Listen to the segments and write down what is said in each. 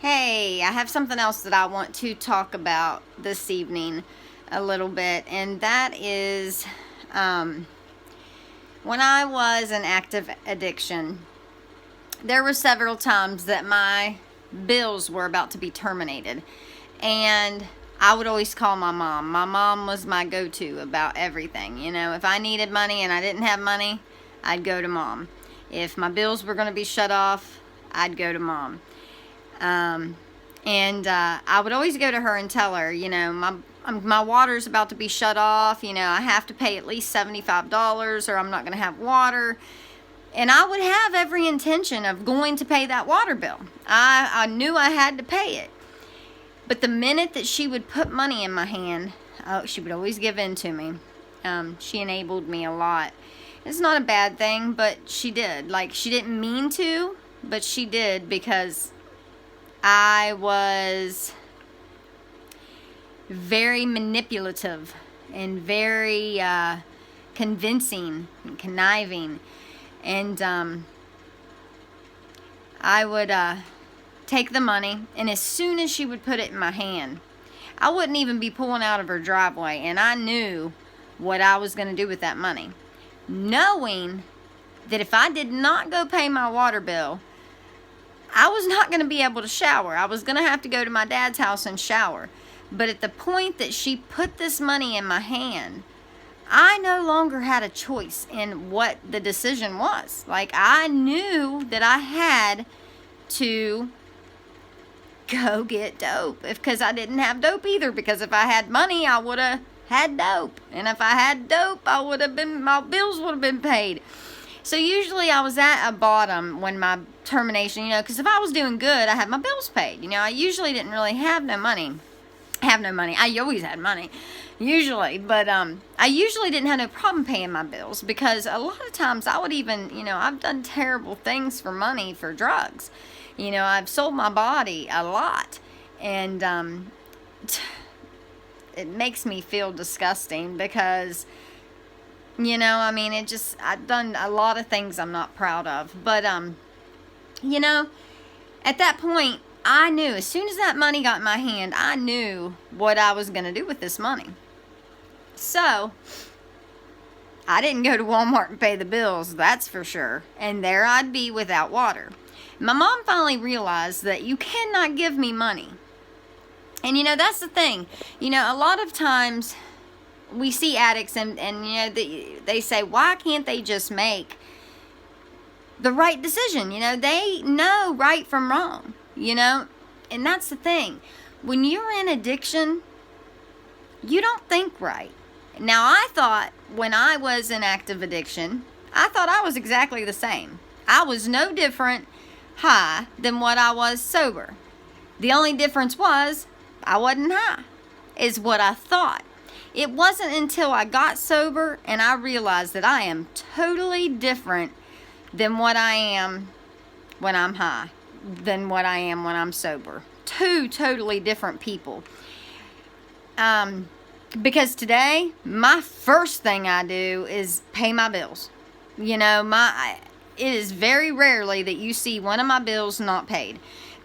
Hey, I have something else that I want to talk about this evening a little bit, and that is when I was in active addiction, there were several times that my bills were about to be terminated, and I would always call my mom. My mom was my go-to about everything. You know, if I needed money and I didn't have money, I'd go to mom. If my bills were going to be shut off, I'd go to mom. I would always go to her and tell her, you know, my water's about to be shut off. You know, I have to pay at least $75 or I'm not going to have water. And I would have every intention of going to pay that water bill. I knew I had to pay it. But the minute that she would put money in my hand, she would always give in to me. She enabled me a lot. It's not a bad thing, but she did. Like, she didn't mean to, but she did, because I was very manipulative and very convincing and conniving. And I would take the money, and as soon as she would put it in my hand, I wouldn't even be pulling out of her driveway, and I knew what I was going to do with that money, knowing that if I did not go pay my water bill, I was not going to be able to shower. I was going to have to go to my dad's house and shower. But at the point that she put this money in my hand, I no longer had a choice in what the decision was. Like, I knew that I had to go get dope, because I didn't have dope either. Because if I had money, I would have had dope, and if I had dope, my bills would have been paid. So usually I was at a bottom when my termination, you know, because if I was doing good, I had my bills paid. You know, I usually didn't really have no money. I always had money, usually, but I usually didn't have no problem paying my bills, because a lot of times I would even, you know, I've done terrible things for money, for drugs. You know, I've sold my body a lot, and it makes me feel disgusting, because, you know, I mean, I've done a lot of things I'm not proud of. But, you know, at that point, I knew, as soon as that money got in my hand, I knew what I was going to do with this money. So, I didn't go to Walmart and pay the bills, that's for sure. And there I'd be without water. My mom finally realized that you cannot give me money. And, you know, that's the thing. You know, a lot of times we see addicts and you know, they say, why can't they just make the right decision? You know, they know right from wrong, you know. And that's the thing. When you're in addiction, you don't think right. Now, I thought when I was in active addiction, I thought I was exactly the same. I was no different high than what I was sober. The only difference was I wasn't high, is what I thought. It wasn't until I got sober and I realized that I am totally different than what I am when I'm high, than what I am when I'm sober. Two totally different people. Because today, my first thing I do is pay my bills. You know, it is very rarely that you see one of my bills not paid,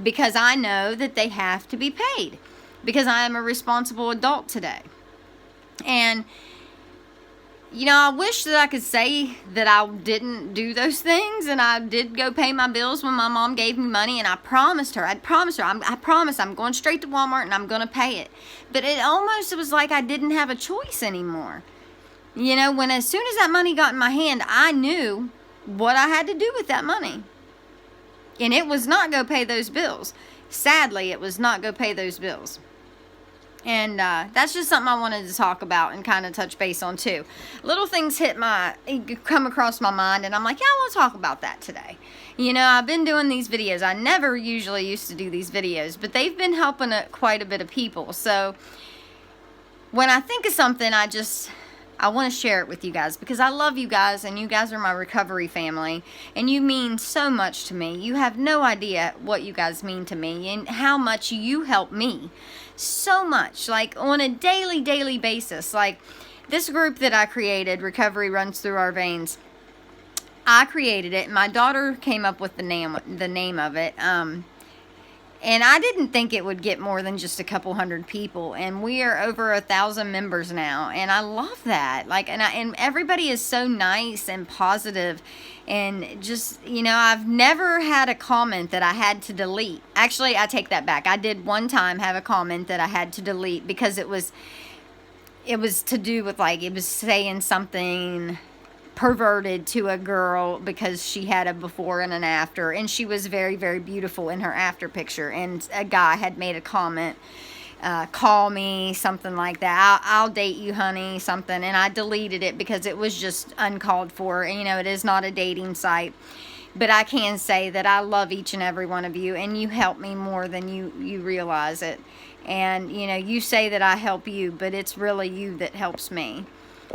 because I know that they have to be paid, because I am a responsible adult today. And, you know, I wish that I could say that I didn't do those things, and I did go pay my bills when my mom gave me money, and I promised her, I promise I'm going straight to Walmart and I'm going to pay it. But it was like I didn't have a choice anymore. You know, as soon as that money got in my hand, I knew what I had to do with that money. And it was not go pay those bills. Sadly, it was not go pay those bills. And that's just something I wanted to talk about and kind of touch base on too. Little things come across my mind, and I'm like, yeah, I want to talk about that today. You know, I've been doing these videos. I never usually used to do these videos, but they've been helping quite a bit of people. So when I think of something, I want to share it with you guys, because I love you guys, and you guys are my recovery family, and you mean so much to me. You have no idea what you guys mean to me and how much you help me. So much, like on a daily basis. Like this group that I created, Recovery Runs Through Our Veins, I created it. My daughter came up with the name of it. And I didn't think it would get more than just a couple hundred people, and we are over 1,000 members now, and I love that. Like, and everybody is so nice and positive, and just, you know, I've never had a comment that I had to delete. Actually, I take that back. I did one time have a comment that I had to delete because it was to do with, like, it was saying something perverted to a girl because she had a before and an after, and she was very, very beautiful in her after picture, and a guy had made a comment, call me, something like that, I'll date you, honey, something, and I deleted it because it was just uncalled for. And, you know, it is not a dating site, but I can say that I love each and every one of you, and you help me more than you realize it. And, you know, you say that I help you, but it's really you that helps me,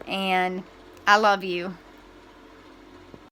and I love you.